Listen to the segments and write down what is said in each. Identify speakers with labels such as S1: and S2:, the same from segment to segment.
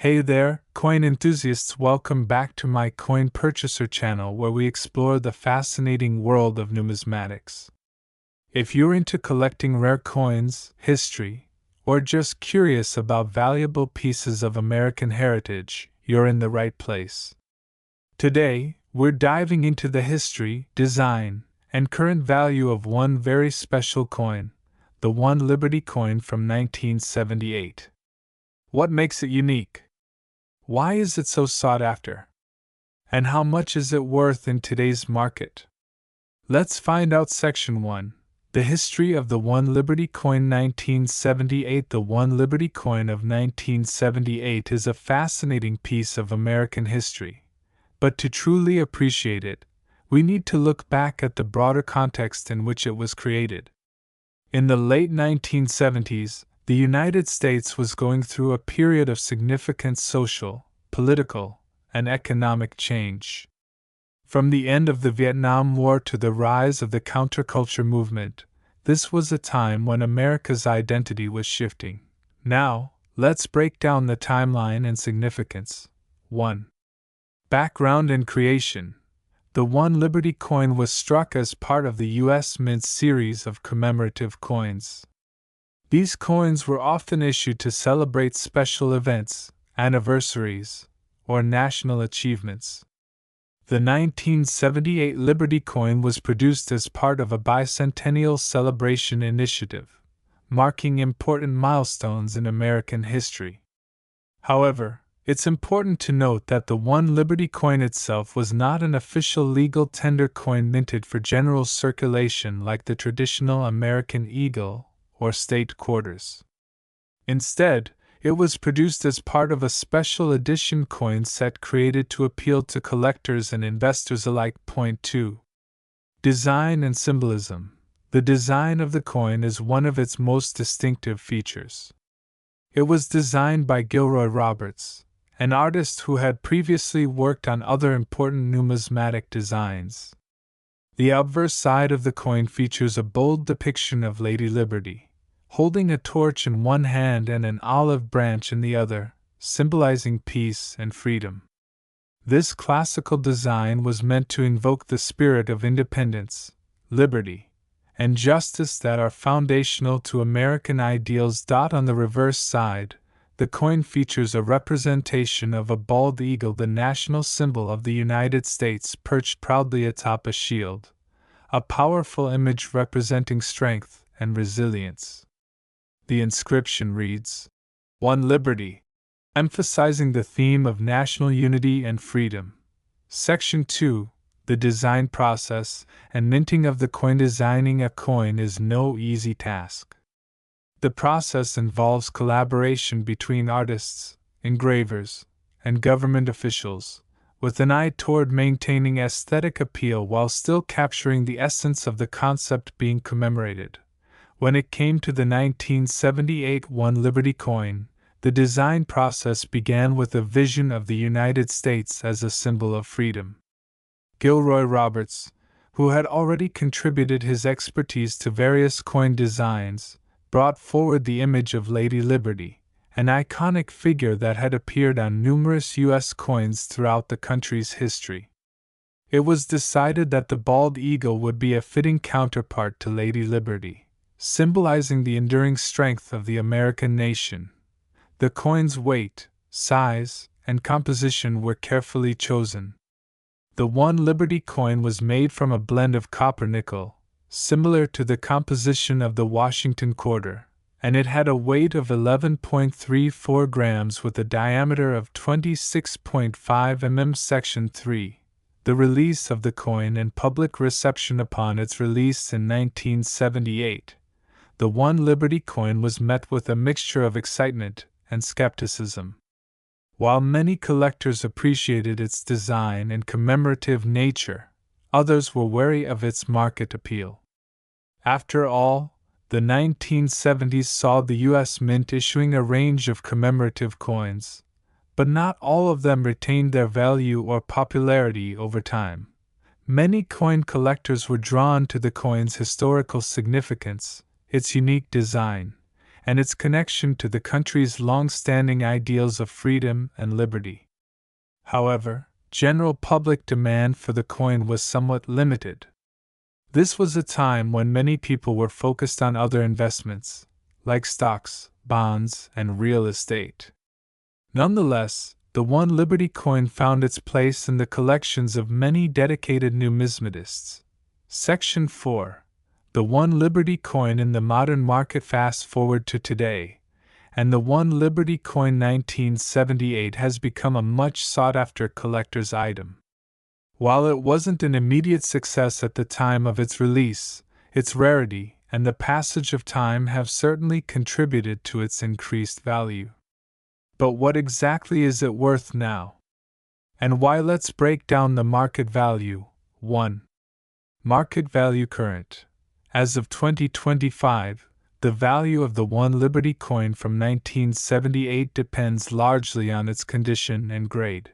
S1: Hey there, coin enthusiasts, welcome back to my Coin Purchaser channel where we explore the fascinating world of numismatics. If you're into collecting rare coins, history, or just curious about valuable pieces of American heritage, you're in the right place. Today, we're diving into the history, design, and current value of one very special coin, the One Liberty coin from 1978. What makes it unique? Why is it so sought after? And how much is it worth in today's market? Let's find out. Section 1. The History of the One Liberty Coin 1978. The One Liberty Coin of 1978 is a fascinating piece of American history. But to truly appreciate it, we need to look back at the broader context in which it was created. In the late 1970s, the United States was going through a period of significant social, political, and economic change. From the end of the Vietnam War to the rise of the counterculture movement, this was a time when America's identity was shifting. Now, let's break down the timeline and significance. 1. Background and creation. The One Liberty coin was struck as part of the U.S. Mint series of commemorative coins. These coins were often issued to celebrate special events, anniversaries, or national achievements. The 1978 Liberty coin was produced as part of a bicentennial celebration initiative, marking important milestones in American history. However, it's important to note that the One Liberty coin itself was not an official legal tender coin minted for general circulation like the traditional American eagle or state quarters. Instead, it was produced as part of a special edition coin set created to appeal to collectors and investors alike. Point 2. Design and symbolism. The design of the coin is one of its most distinctive features. It was designed by Gilroy Roberts, an artist who had previously worked on other important numismatic designs. The obverse side of the coin features a bold depiction of Lady Liberty, holding a torch in one hand and an olive branch in the other, symbolizing peace and freedom. This classical design was meant to invoke the spirit of independence, liberty, and justice that are foundational to American ideals. On the reverse side, the coin features a representation of a bald eagle, the national symbol of the United States, perched proudly atop a shield, a powerful image representing strength and resilience. The inscription reads, "One Liberty," emphasizing the theme of national unity and freedom. Section 2. The design process and minting of the coin. Designing a coin is no easy task. The process involves collaboration between artists, engravers, and government officials, with an eye toward maintaining aesthetic appeal while still capturing the essence of the concept being commemorated. When it came to the 1978 One Liberty coin, the design process began with a vision of the United States as a symbol of freedom. Gilroy Roberts, who had already contributed his expertise to various coin designs, brought forward the image of Lady Liberty, an iconic figure that had appeared on numerous U.S. coins throughout the country's history. It was decided that the bald eagle would be a fitting counterpart to Lady Liberty, symbolizing the enduring strength of the American nation. The coin's weight, size, and composition were carefully chosen. The One Liberty coin was made from a blend of copper-nickel, similar to the composition of the Washington quarter, and it had a weight of 11.34 grams with a diameter of 26.5 mm. Section 3. The release of the coin and public reception. Upon its release in 1978, the One Liberty coin was met with a mixture of excitement and skepticism. While many collectors appreciated its design and commemorative nature, others were wary of its market appeal. After all, the 1970s saw the U.S. Mint issuing a range of commemorative coins, but not all of them retained their value or popularity over time. Many coin collectors were drawn to the coin's historical significance, its unique design, and its connection to the country's long-standing ideals of freedom and liberty. However, general public demand for the coin was somewhat limited. This was a time when many people were focused on other investments, like stocks, bonds, and real estate. Nonetheless, the One Liberty coin found its place in the collections of many dedicated numismatists. Section 4. The One Liberty coin in the modern market. Fast forward to today, and the One Liberty coin 1978 has become a much sought-after collector's item. While it wasn't an immediate success at the time of its release, its rarity and the passage of time have certainly contributed to its increased value. But what exactly is it worth now? And why? Let's break down the market value. 1. Market value current. As of 2025, the value of the One Liberty coin from 1978 depends largely on its condition and grade.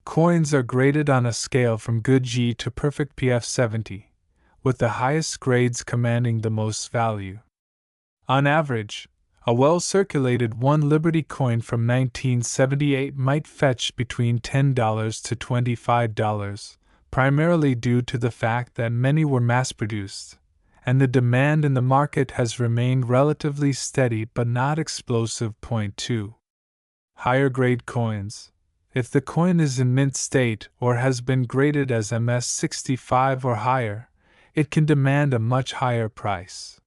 S1: Coins are graded on a scale from good G to perfect PF70, with the highest grades commanding the most value. On average, a well-circulated One Liberty coin from 1978 might fetch between $10 to $25, primarily due to the fact that many were mass-produced, and the demand in the market has remained relatively steady but not explosive. 2. Higher-grade coins. If the coin is in mint state or has been graded as MS65 or higher, it can demand a much higher price.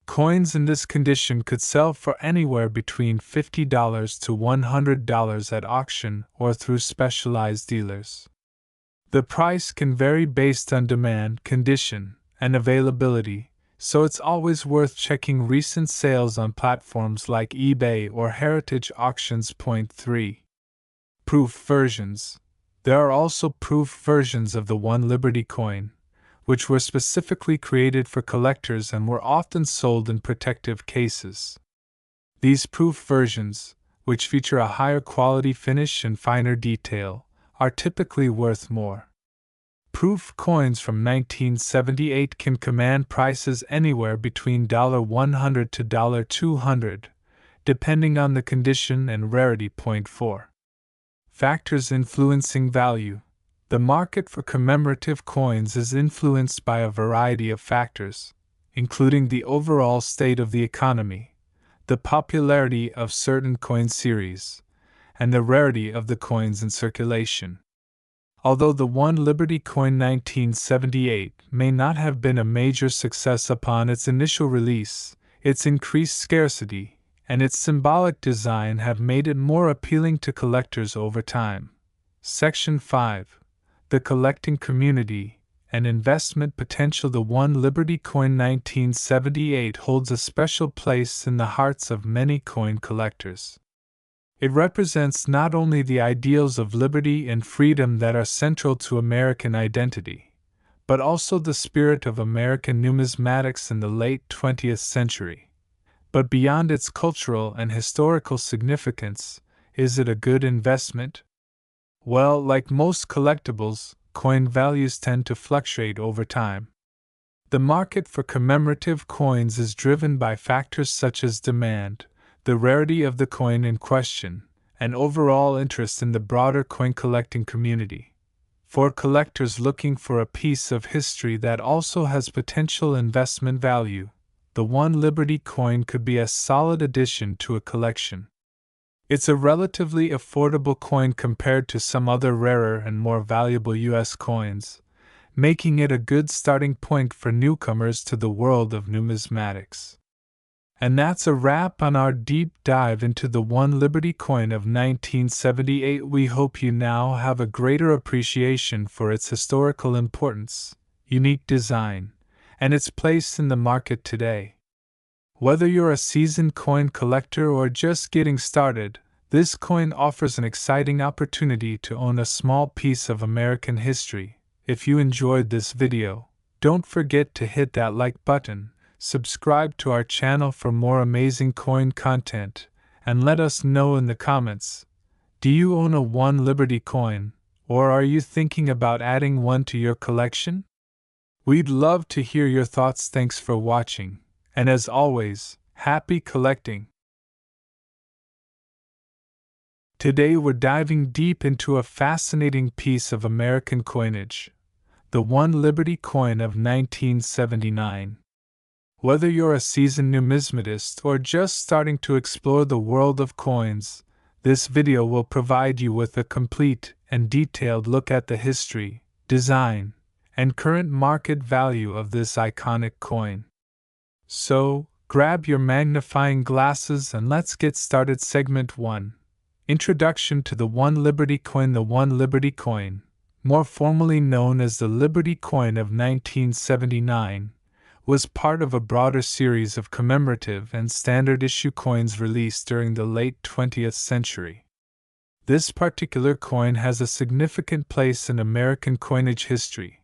S1: Coins in this condition could sell for anywhere between $50 to $100 at auction or through specialized dealers. The price can vary based on demand, condition, and availability, so it's always worth checking recent sales on platforms like eBay or Heritage Auctions. 3. Proof versions. There are also proof versions of the One Liberty coin, which were specifically created for collectors and were often sold in protective cases. These proof versions, which feature a higher quality finish and finer detail, are typically worth more. Proof coins from 1978 can command prices anywhere between $100 to $200, depending on the condition and rarity. 4. Factors influencing value. The market for commemorative coins is influenced by a variety of factors, including the overall state of the economy, the popularity of certain coin series, and the rarity of the coins in circulation. Although the One Liberty coin 1978 may not have been a major success upon its initial release, its increased scarcity and its symbolic design have made it more appealing to collectors over time. Section 5. The collecting community and investment potential. The One Liberty coin 1978 holds a special place in the hearts of many coin collectors. It represents not only the ideals of liberty and freedom that are central to American identity, but also the spirit of American numismatics in the late 20th century. But beyond its cultural and historical significance, is it a good investment? Well, like most collectibles, coin values tend to fluctuate over time. The market for commemorative coins is driven by factors such as demand, the rarity of the coin in question, and overall interest in the broader coin collecting community. For collectors looking for a piece of history that also has potential investment value, the One Liberty coin could be a solid addition to a collection. It's a relatively affordable coin compared to some other rarer and more valuable U.S. coins, making it a good starting point for newcomers to the world of numismatics. And that's a wrap on our deep dive into the One Liberty coin of 1978. We hope you now have a greater appreciation for its historical importance, unique design, and its place in the market today. Whether you're a seasoned coin collector or just getting started, this coin offers an exciting opportunity to own a small piece of American history. If you enjoyed this video, don't forget to hit that like button, subscribe to our channel for more amazing coin content, and let us know in the comments, do you own a One Liberty coin, or are you thinking about adding one to your collection? We'd love to hear your thoughts. Thanks for watching, and as always, Happy collecting! Today we're diving deep into a fascinating piece of American coinage, the One Liberty coin of 1979. Whether you're a seasoned numismatist or just starting to explore the world of coins, this video will provide you with a complete and detailed look at the history, design, and current market value of this iconic coin. So, grab your magnifying glasses and let's get started. Segment 1. Introduction to the One Liberty coin. The One Liberty coin, more formally known as the Liberty coin of 1979, was part of a broader series of commemorative and standard issue coins released during the late 20th century. This particular coin has a significant place in American coinage history,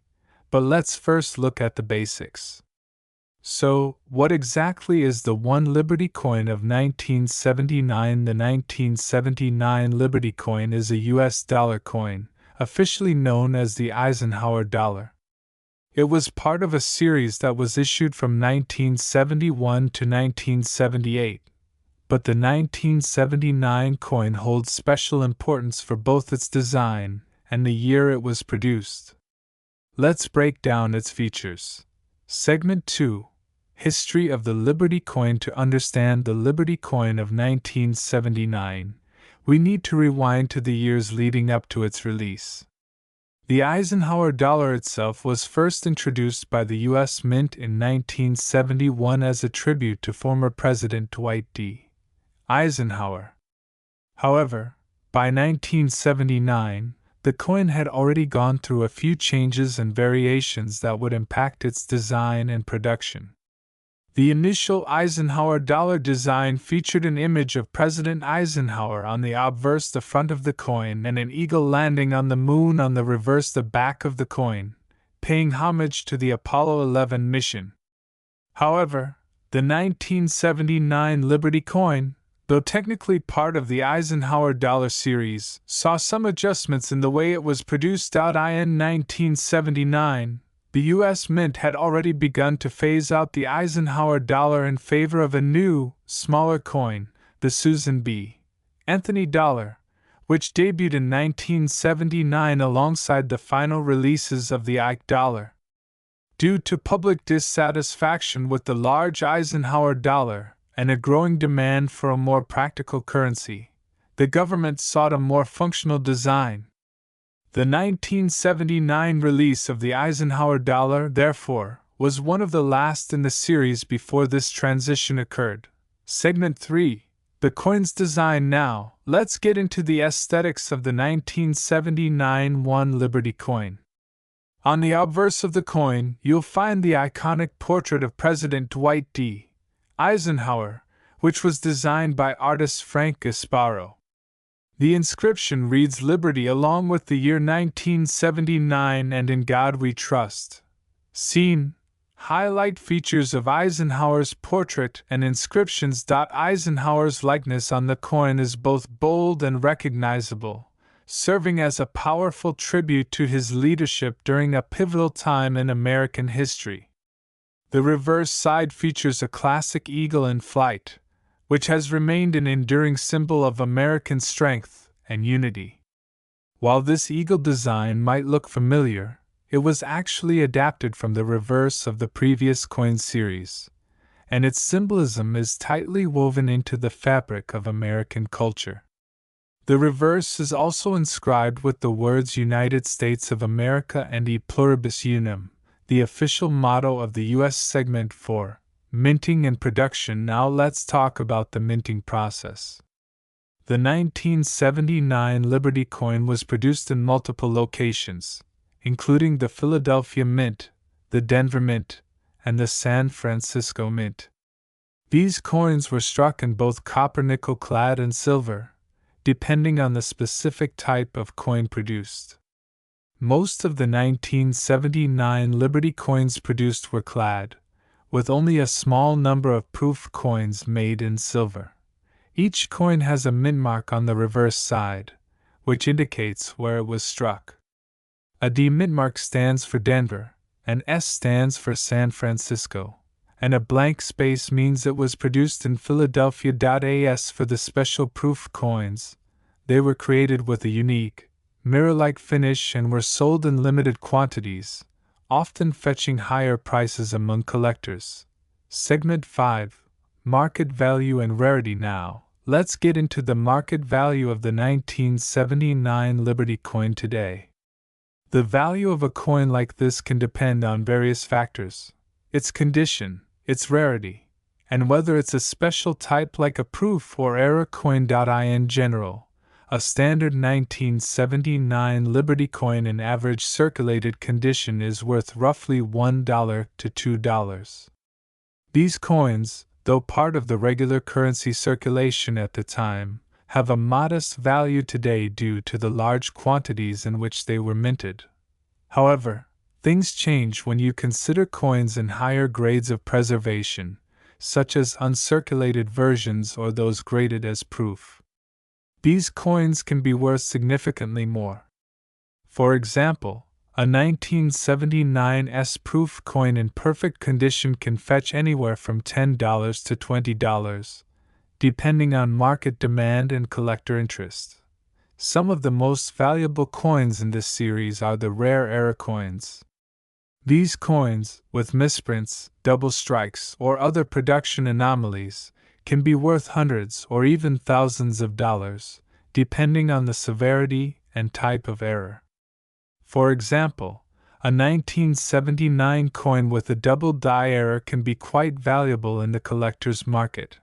S1: but let's first look at the basics. So, what exactly is the One Liberty coin of 1979? The 1979 Liberty coin is a U.S. dollar coin, officially known as the Eisenhower dollar. It was part of a series that was issued from 1971 to 1978, but the 1979 coin holds special importance for both its design and the year it was produced. Let's break down its features. Segment 2. History of the Liberty coin. To understand the Liberty coin of 1979, we need to rewind to the years leading up to its release. The Eisenhower dollar itself was first introduced by the U.S. Mint in 1971 as a tribute to former President Dwight D. Eisenhower. However, by 1979, the coin had already gone through a few changes and variations that would impact its design and production. The initial Eisenhower dollar design featured an image of President Eisenhower on the obverse, the front of the coin, and an eagle landing on the moon on the reverse, the back of the coin, paying homage to the Apollo 11 mission. However, the 1979 Liberty coin, though technically part of the Eisenhower dollar series, saw some adjustments in the way it was produced. In 1979, the U.S. Mint had already begun to phase out the Eisenhower dollar in favor of a new, smaller coin, the Susan B. Anthony dollar, which debuted in 1979 alongside the final releases of the Ike dollar. Due to public dissatisfaction with the large Eisenhower dollar and a growing demand for a more practical currency, the government sought a more functional design. The 1979 release of the Eisenhower dollar, therefore, was one of the last in the series before this transition occurred. Segment 3. The coin's design. Now, let's get into the aesthetics of the 1979 One Liberty coin. On the obverse of the coin, you'll find the iconic portrait of President Dwight D. Eisenhower, which was designed by artist Frank Gasparo. The inscription reads Liberty along with the year 1979 and In God We Trust. Scene. Highlight features of Eisenhower's portrait and inscriptions. Eisenhower's likeness on the coin is both bold and recognizable, serving as a powerful tribute to his leadership during a pivotal time in American history. The reverse side features a classic eagle in flight, which has remained an enduring symbol of American strength and unity. While this eagle design might look familiar, it was actually adapted from the reverse of the previous coin series, and its symbolism is tightly woven into the fabric of American culture. The reverse is also inscribed with the words United States of America and E Pluribus Unum, the official motto of the U.S. Segment 4. Minting and production. Now let's talk about the minting process. The 1979 Liberty coin was produced in multiple locations, including the Philadelphia Mint, the Denver Mint, and the San Francisco Mint. These coins were struck in both copper nickel clad and silver, depending on the specific type of coin produced. Most of the 1979 Liberty coins produced were clad, with only a small number of proof coins made in silver. Each coin has a mint mark on the reverse side, which indicates where it was struck. A D mint mark stands for Denver, an S stands for San Francisco, and a blank space means it was produced in Philadelphia. As for the special proof coins, they were created with a unique, mirror-like finish and were sold in limited quantities, often fetching higher prices among collectors. Segment 5: Market Value and Rarity. Now, let's get into the market value of the 1979 Liberty coin today. The value of a coin like this can depend on various factors: its condition, its rarity, and whether it's a special type like a proof or error coin. In general, a standard 1979 Liberty coin in average circulated condition is worth roughly $1 to $2. These coins, though part of the regular currency circulation at the time, have a modest value today due to the large quantities in which they were minted. However, things change when you consider coins in higher grades of preservation, such as uncirculated versions or those graded as proof. These coins can be worth significantly more. For example, a 1979 S-proof coin in perfect condition can fetch anywhere from $10 to $20, depending on market demand and collector interest. Some of the most valuable coins in this series are the rare error coins. These coins, with misprints, double strikes, or other production anomalies, can be worth hundreds or even thousands of dollars, depending on the severity and type of error. For example, a 1979 coin with a double die error can be quite valuable in the collector's market.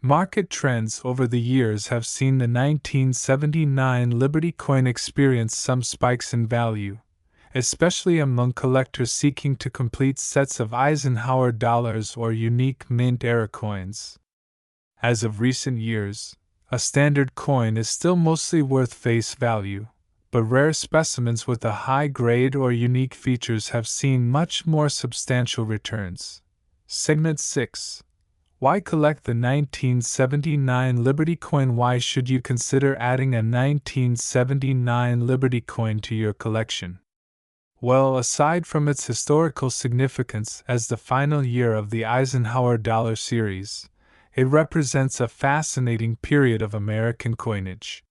S1: Market trends over the years have seen the 1979 Liberty coin experience some spikes in value, especially among collectors seeking to complete sets of Eisenhower dollars or unique mint era coins. As of recent years, a standard coin is still mostly worth face value, but rare specimens with a high grade or unique features have seen much more substantial returns. Segment 6: Why collect the 1979 Liberty coin? Why should you consider adding a 1979 Liberty coin to your collection? Well, aside from its historical significance as the final year of the Eisenhower dollar series, it represents a fascinating period of American coinage.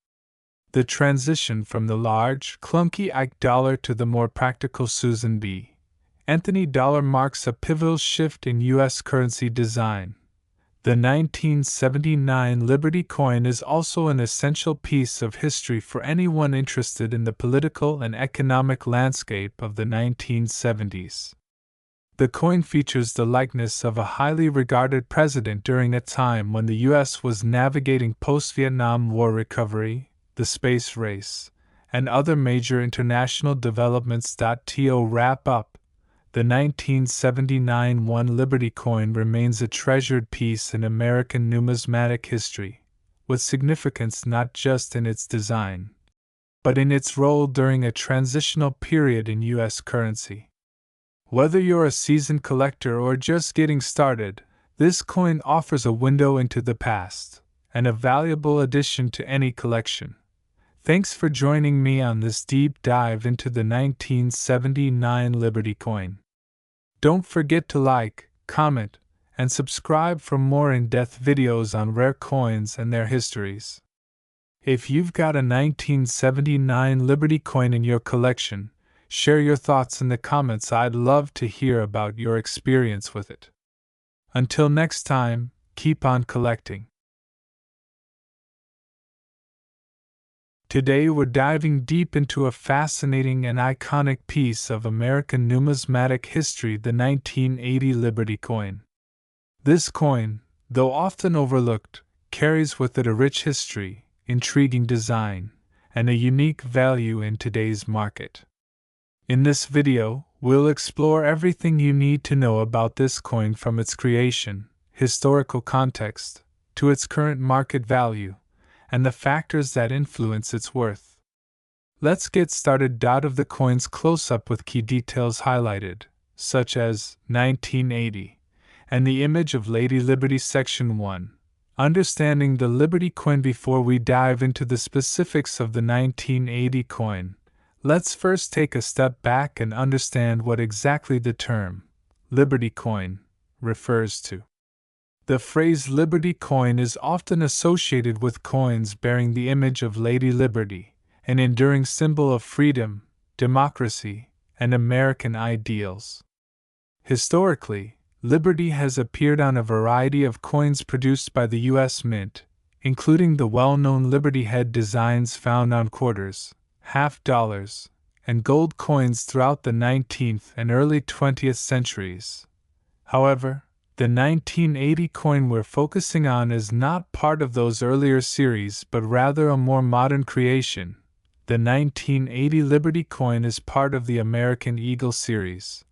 S1: The transition from the large, clunky Ike dollar to the more practical Susan B. Anthony dollar marks a pivotal shift in U.S. currency design. The 1979 Liberty coin is also an essential piece of history for anyone interested in the political and economic landscape of the 1970s. The coin features the likeness of a highly regarded president during a time when the U.S. was navigating post-Vietnam War recovery, the space race, and other major international developments. To wrap up, the 1979 One Liberty coin remains a treasured piece in American numismatic history, with significance not just in its design, but in its role during a transitional period in U.S. currency. Whether you're a seasoned collector or just getting started, this coin offers a window into the past, and a valuable addition to any collection. Thanks for joining me on this deep dive into the 1979 Liberty coin. Don't forget to like, comment, and subscribe for more in-depth videos on rare coins and their histories. If you've got a 1979 Liberty coin in your collection, share your thoughts in the comments. I'd love to hear about your experience with it. Until next time, keep on collecting. Today we're diving deep into a fascinating and iconic piece of American numismatic history, the 1980 Liberty coin. This coin, though often overlooked, carries with it a rich history, intriguing design, and a unique value in today's market. In this video, we'll explore everything you need to know about this coin, from its creation, historical context, to its current market value, and the factors that influence its worth. Let's get started. Of the coin's close-up with key details highlighted, such as 1980, and the image of Lady Liberty. Section 1. Understanding the Liberty coin. Before we dive into the specifics of the 1980 coin, let's first take a step back and understand what exactly the term Liberty coin refers to. The phrase Liberty coin is often associated with coins bearing the image of Lady Liberty, an enduring symbol of freedom, democracy, and American ideals. Historically, Liberty has appeared on a variety of coins produced by the U.S. Mint, including the well-known Liberty head designs found on quarters, half-dollars, and gold coins throughout the 19th and early 20th centuries. However, the 1980 coin we're focusing on is not part of those earlier series but rather a more modern creation. The 1980 Liberty coin is part of the American Eagle series,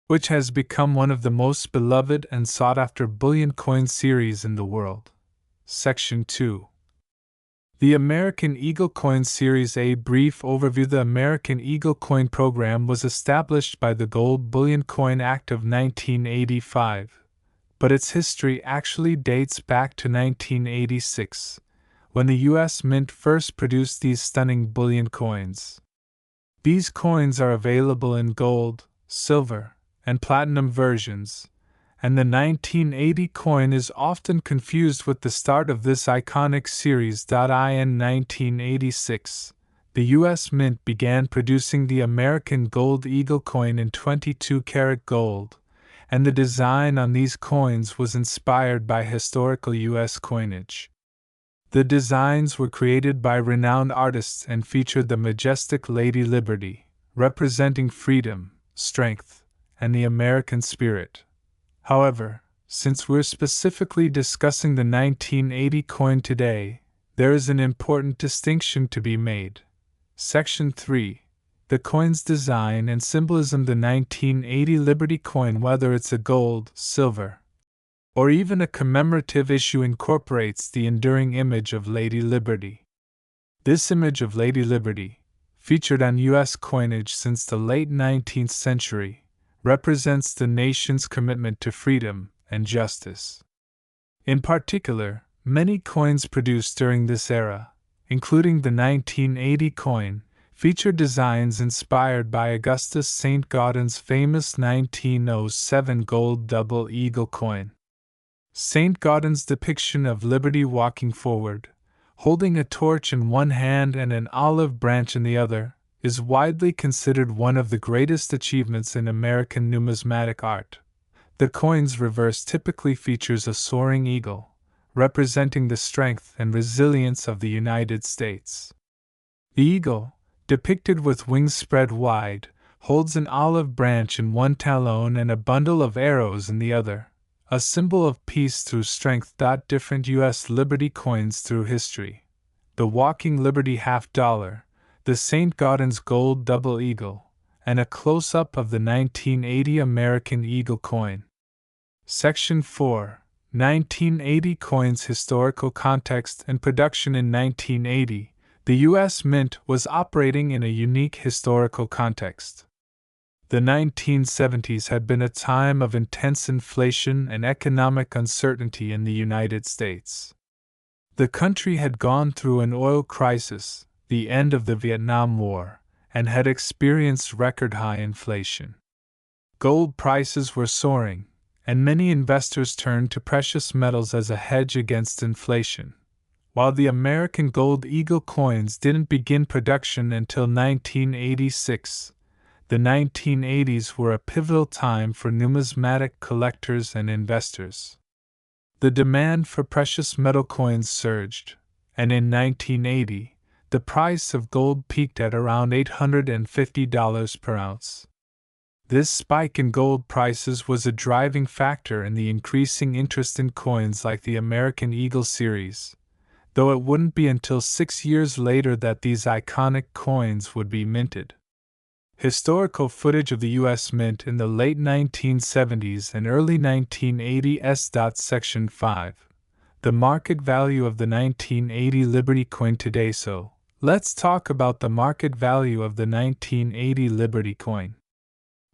S1: which has become one of the most beloved and sought-after bullion coin series in the world. Section 2. The American Eagle Coin Series. A brief overview. The American Eagle Coin Program was established by the Gold Bullion Coin Act of 1985, but its history actually dates back to 1986, when the U.S. Mint first produced these stunning bullion coins. These coins are available in gold, silver, and platinum versions, and the 1980 coin is often confused with the start of this iconic series. In 1986, the U.S. Mint began producing the American Gold Eagle coin in 22-karat gold, and the design on these coins was inspired by historical U.S. coinage. The designs were created by renowned artists and featured the majestic Lady Liberty, representing freedom, strength, and the American spirit. However, since we're specifically discussing the 1980 coin today, there is an important distinction to be made. Section 3. The coin's design and symbolism. The 1980 Liberty coin, whether it's a gold, silver, or even a commemorative issue, incorporates the enduring image of Lady Liberty. This image of Lady Liberty, featured on U.S. coinage since the late 19th century, represents the nation's commitment to freedom and justice. In particular, many coins produced during this era, including the 1980 coin, feature designs inspired by Augustus St. Gaudens's famous 1907 gold double eagle coin. St. Gaudens's depiction of Liberty walking forward, holding a torch in one hand and an olive branch in the other, is widely considered one of the greatest achievements in American numismatic art. The coin's reverse typically features a soaring eagle, representing the strength and resilience of the United States. The eagle, depicted with wings spread wide, holds an olive branch in one talon and a bundle of arrows in the other, a symbol of peace through strength. Different U.S. Liberty coins through history. The Walking Liberty half-dollar, the St. Gaudens Gold Double Eagle, and a close-up of the 1980 American Eagle coin. Section 4. 1980 Coins. Historical context and production. In 1980, the U.S. Mint was operating in a unique historical context. The 1970s had been a time of intense inflation and economic uncertainty in the United States. The country had gone through an oil crisis, the end of the Vietnam War, and had experienced record-high inflation. Gold prices were soaring, and many investors turned to precious metals as a hedge against inflation. While the American Gold Eagle coins didn't begin production until 1986, the 1980s were a pivotal time for numismatic collectors and investors. The demand for precious metal coins surged, and in 1980, the price of gold peaked at around $850 per ounce. This spike in gold prices was a driving factor in the increasing interest in coins like the American Eagle series, though it wouldn't be until 6 years later that these iconic coins would be minted. Historical footage of the U.S. Mint in the late 1970s and early 1980s. Section 5. The market value of the 1980 Liberty coin today. So, let's talk about the market value of the 1980 Liberty coin.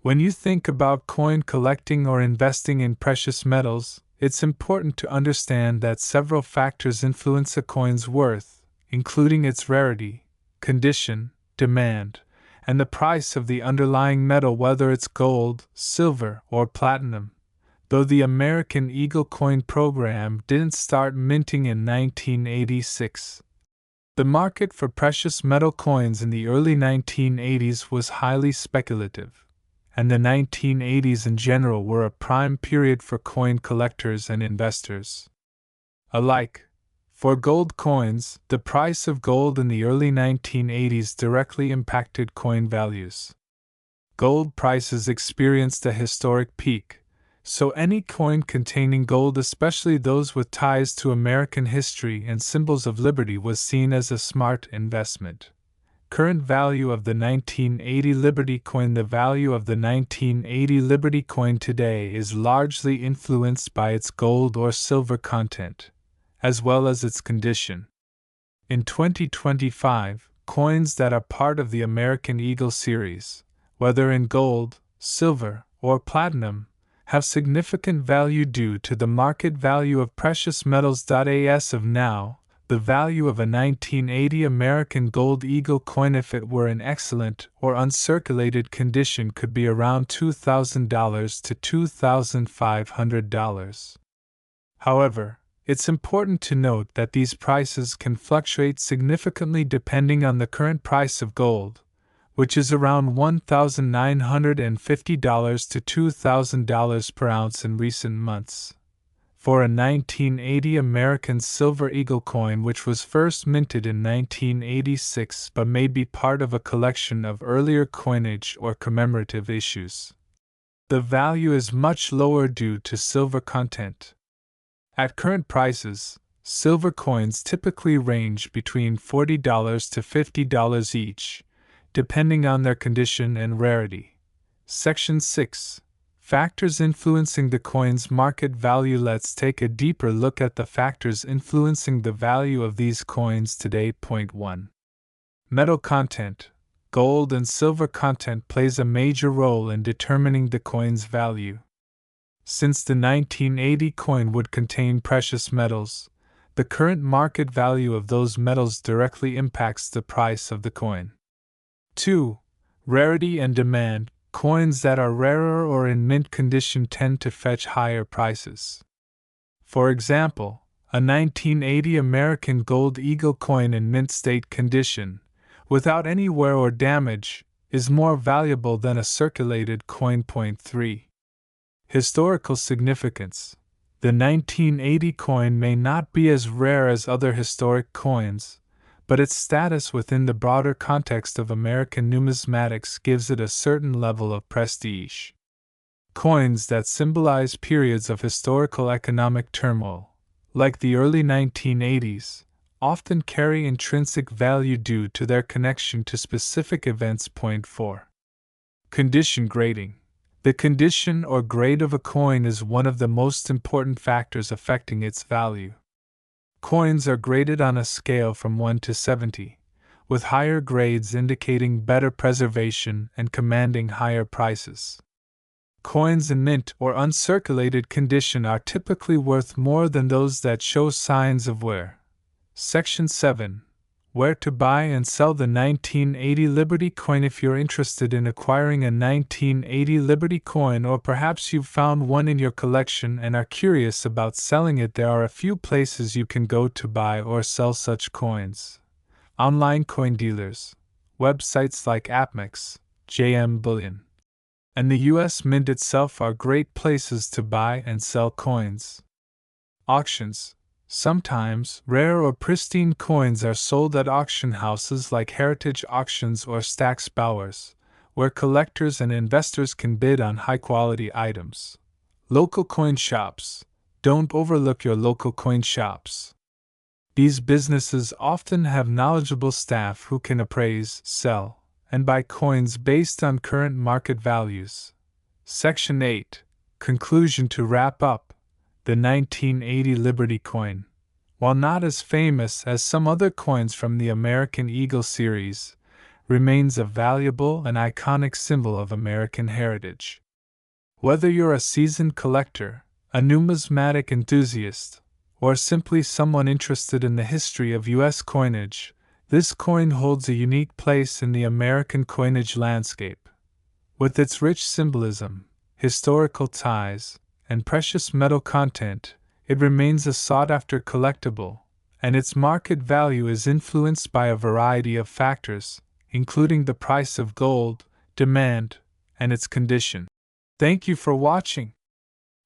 S1: When you think about coin collecting or investing in precious metals, it's important to understand that several factors influence a coin's worth, including its rarity, condition, demand, and the price of the underlying metal, whether it's gold, silver, or platinum. though the American Eagle coin program didn't start minting in 1986. The market for precious metal coins in the early 1980s was highly speculative, and the 1980s in general were a prime period for coin collectors and investors alike. For gold coins, the price of gold in the early 1980s directly impacted coin values. Gold prices experienced a historic peak, so any coin containing gold, especially those with ties to American history and symbols of liberty, was seen as a smart investment. Current value of the 1980 Liberty coin. The value of the 1980 Liberty coin today is largely influenced by its gold or silver content, as well as its condition. In 2025, coins that are part of the American Eagle series, whether in gold, silver, or platinum, have significant value due to the market value of precious metals. As of now, the value of a 1980 American Gold Eagle coin, if it were in excellent or uncirculated condition, could be around $2,000 to $2,500. However, it's important to note that these prices can fluctuate significantly depending on the current price of gold, which is around $1,950 to $2,000 per ounce in recent months. For a 1980 American Silver Eagle coin, which was first minted in 1986 but may be part of a collection of earlier coinage or commemorative issues, the value is much lower due to silver content. At current prices, silver coins typically range between $40 to $50 each, depending on their condition and rarity. Section 6. Factors influencing the coin's market value. Let's take a deeper look at the factors influencing the value of these coins today. Point 1. Metal content. Gold and silver content plays a major role in determining the coin's value. Since the 1980 coin would contain precious metals, the current market value of those metals directly impacts the price of the coin. 2. Rarity and demand. Coins that are rarer or in mint condition tend to fetch higher prices. For example, a 1980 American Gold Eagle coin in mint state condition, without any wear or damage, is more valuable than a circulated coin. Point 3. Historical significance. The 1980 coin may not be as rare as other historic coins, but its status within the broader context of American numismatics gives it a certain level of prestige. Coins that symbolize periods of historical economic turmoil, like the early 1980s, often carry intrinsic value due to their connection to specific events. Point 4. Condition grading. The condition or grade of a coin is one of the most important factors affecting its value. Coins are graded on a scale from 1 to 70, with higher grades indicating better preservation and commanding higher prices. Coins in mint or uncirculated condition are typically worth more than those that show signs of wear. Section 7. Where to buy and sell the 1980 Liberty coin. If you're interested in acquiring a 1980 Liberty coin, or perhaps you've found one in your collection and are curious about selling it, there are a few places you can go to buy or sell such coins. Online coin dealers, websites like APMEX, JM Bullion, and the US Mint itself are great places to buy and sell coins. Auctions. Sometimes, rare or pristine coins are sold at auction houses like Heritage Auctions or Stack's Bowers, where collectors and investors can bid on high-quality items. Local coin shops. Don't overlook your local coin shops. These businesses often have knowledgeable staff who can appraise, sell, and buy coins based on current market values. Section 8. Conclusion. To wrap up, the 1980 Liberty coin, while not as famous as some other coins from the American Eagle series, remains a valuable and iconic symbol of American heritage. Whether you're a seasoned collector, a numismatic enthusiast, or simply someone interested in the history of U.S. coinage, this coin holds a unique place in the American coinage landscape. With its rich symbolism, historical ties, and precious metal content, it remains a sought-after collectible, and its market value is influenced by a variety of factors, including the price of gold, demand, and its condition. Thank you for watching.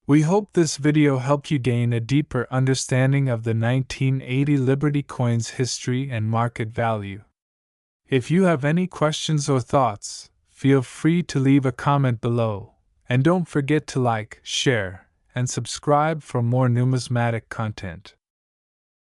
S1: We hope this video helped you gain a deeper understanding of the 1980 Liberty coin's history and market value. If you have any questions or thoughts, feel free to leave a comment below, and don't forget to like, share, and subscribe for more numismatic content.